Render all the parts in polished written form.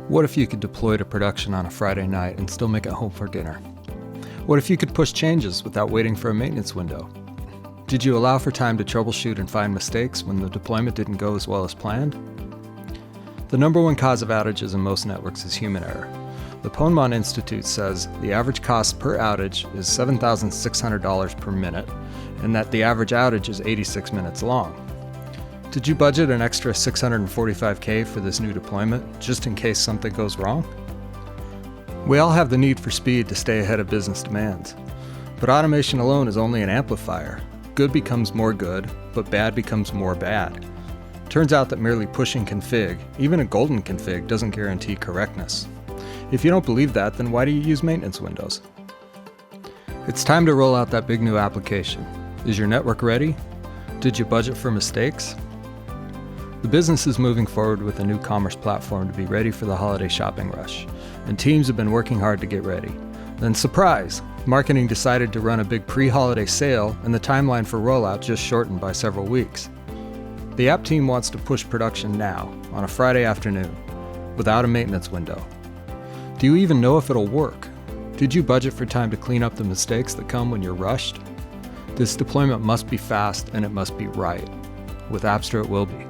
What if you could deploy to production on a Friday night and still make it home for dinner? What if you could push changes without waiting for a maintenance window? Did you allow for time to troubleshoot and find mistakes when the deployment didn't go as well as planned? The number one cause of outages in most networks is human error. The Ponemon Institute says the average cost per outage is $7,600 per minute, and that the average outage is 86 minutes long. Did you budget an extra $645K for this new deployment, just in case something goes wrong? We all have the need for speed to stay ahead of business demands, but automation alone is only an amplifier. Good becomes more good, but bad becomes more bad. Turns out that merely pushing config, even a golden config, doesn't guarantee correctness. If you don't believe that, then why do you use maintenance windows? It's time to roll out that big new application. Is your network ready? Did you budget for mistakes? The business is moving forward with a new commerce platform to be ready for the holiday shopping rush, and teams have been working hard to get ready. Then surprise! Marketing decided to run a big pre-holiday sale, and the timeline for rollout just shortened by several weeks. The app team wants to push production now, on a Friday afternoon, without a maintenance window. Do you even know if it'll work? Did you budget for time to clean up the mistakes that come when you're rushed? This deployment must be fast and it must be right. With Apstra it will be.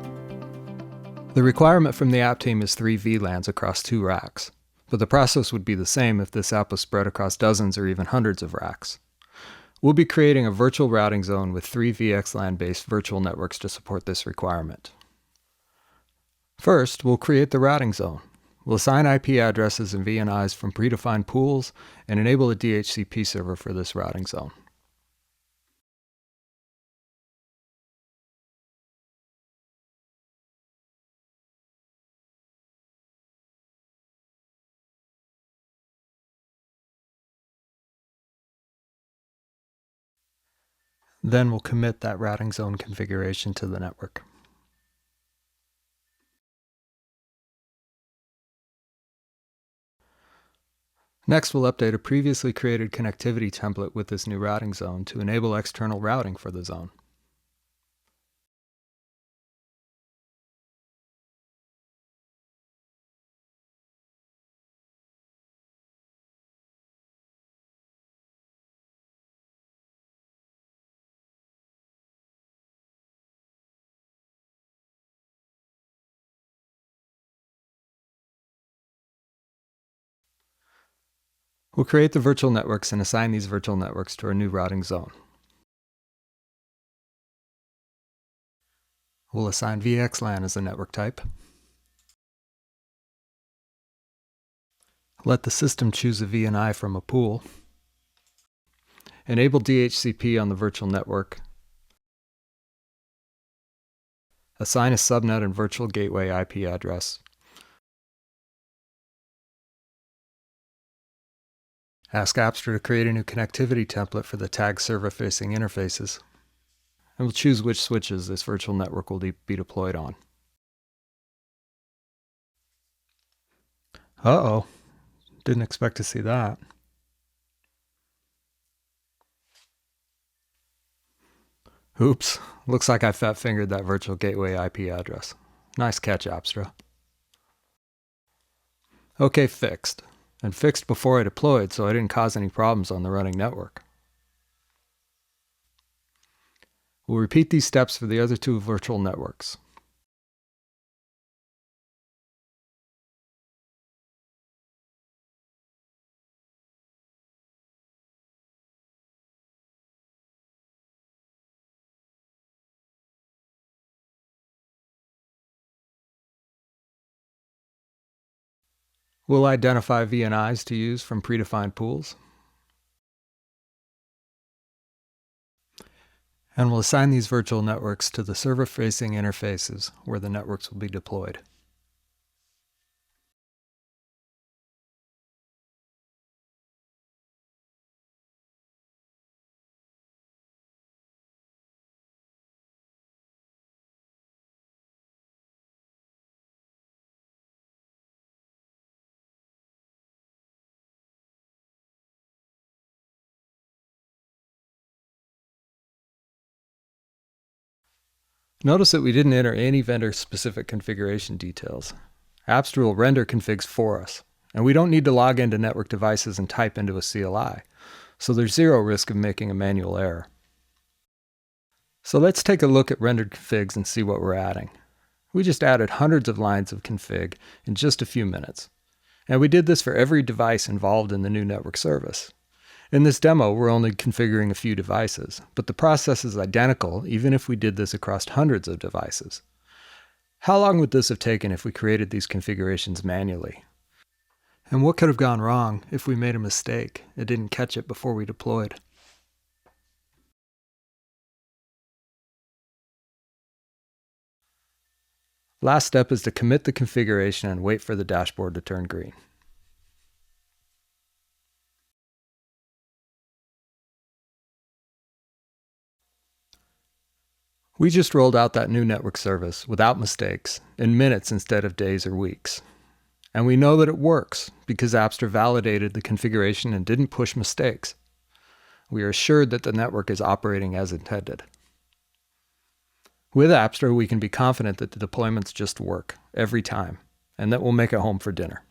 The requirement from the app team is 3 VLANs across 2 racks, but the process would be the same if this app was spread across dozens or even hundreds of racks. We'll be creating a virtual routing zone with 3 VXLAN-based virtual networks to support this requirement. First, we'll create the routing zone. We'll assign IP addresses and VNIs from predefined pools and enable a DHCP server for this routing zone. Then we'll commit that routing zone configuration to the network. Next, we'll update a previously created connectivity template with this new routing zone to enable external routing for the zone. We'll create the virtual networks and assign these virtual networks to our new routing zone. We'll assign VXLAN as the network type. Let the system choose a VNI from a pool. Enable DHCP on the virtual network. Assign a subnet and virtual gateway IP address. Ask Apstra to create a new connectivity template for the tag server-facing interfaces, and we'll choose which switches this virtual network will be deployed on. Uh-oh, didn't expect to see that. Oops, looks like I fat-fingered that virtual gateway IP address. Nice catch, Apstra. Okay, fixed. And fixed before I deployed so I didn't cause any problems on the running network. We'll repeat these steps for the other 2 virtual networks. We'll identify VNIs to use from predefined pools. And we'll assign these virtual networks to the server-facing interfaces where the networks will be deployed. Notice that we didn't enter any vendor-specific configuration details. Apstra will render configs for us, and we don't need to log into network devices and type into a CLI, so there's zero risk of making a manual error. So let's take a look at rendered configs and see what we're adding. We just added hundreds of lines of config in just a few minutes, and we did this for every device involved in the new network service. In this demo, we're only configuring a few devices, but the process is identical even if we did this across hundreds of devices. How long would this have taken if we created these configurations manually? And what could have gone wrong if we made a mistake and didn't catch it before we deployed? Last step is to commit the configuration and wait for the dashboard to turn green. We just rolled out that new network service without mistakes in minutes instead of days or weeks. And we know that it works because Apstra validated the configuration and didn't push mistakes. We are assured that the network is operating as intended. With Apstra, we can be confident that the deployments just work every time, and that we'll make it home for dinner.